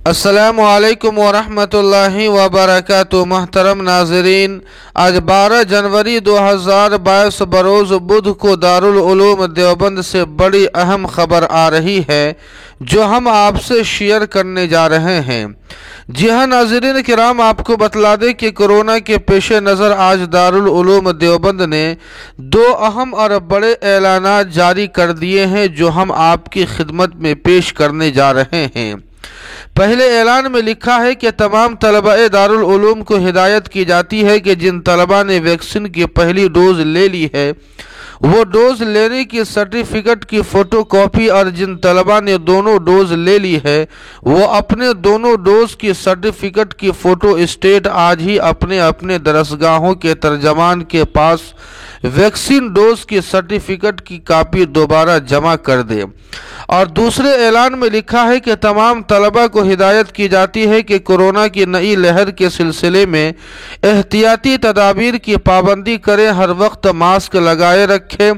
السلام علیکم ورحمۃ اللہ وبرکاتہ۔ محترم ناظرین، آج 12 جنوری 2022 بروز بدھ کو دارالعلوم دیوبند سے بڑی اہم خبر آ رہی ہے جو ہم آپ سے شیئر کرنے جا رہے ہیں۔ جی ہاں ناظرین کرام، آپ کو بتلا دیں کہ کورونا کے پیش نظر آج دارالعلوم دیوبند نے 2 اہم اور بڑے اعلانات جاری کر دیے ہیں جو ہم آپ کی خدمت میں پیش کرنے جا رہے ہیں۔ پہلے اعلان میں لکھا ہے کہ تمام طلباء دارالعلوم کو ہدایت کی جاتی ہے کہ جن طلباء نے ویکسین کی پہلی ڈوز لے لی ہے وہ ڈوز لینے کی سرٹیفکیٹ کی فوٹو کاپی، اور جن طلباء نے دونوں ڈوز لے لی ہے وہ اپنے دونوں ڈوز کی سرٹیفکیٹ کی فوٹو اسٹیٹ آج ہی اپنے اپنے درسگاہوں کے ترجمان کے پاس ویکسین ڈوز کی سرٹیفکیٹ کی کاپی دوبارہ جمع کر دے۔ اور دوسرے اعلان میں لکھا ہے کہ تمام طلباء کو ہدایت کی جاتی ہے کہ کورونا کی نئی لہر کے سلسلے میں احتیاطی تدابیر کی پابندی کریں، ہر وقت ماسک لگائے رکھیں،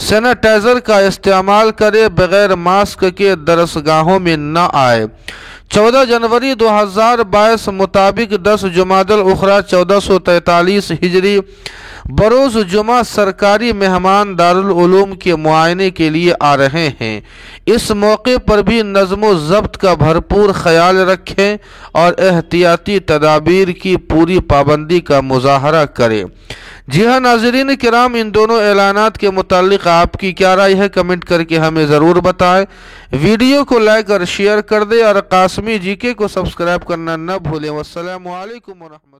سینیٹائزر کا استعمال کریں، بغیر ماسک کے درسگاہوں میں نہ آئے۔ 14 جنوری 2022 مطابق 10 جمادی الاخری 1443 ہجری بروز جمعہ سرکاری مہمان دارالعلوم کے معائنے کے لیے آ رہے ہیں۔ اس موقع پر بھی نظم و ضبط کا بھرپور خیال رکھیں اور احتیاطی تدابیر کی پوری پابندی کا مظاہرہ کریں۔ جی ہاں ناظرین کرام، ان دونوں اعلانات کے متعلق آپ کی کیا رائے ہے کمنٹ کر کے ہمیں ضرور بتائیں۔ ویڈیو کو لائک اور شیئر کر دیں اور قاسمی جی کے کو سبسکرائب کرنا نہ بھولیں۔ والسلام علیکم ورحمۃ اللہ۔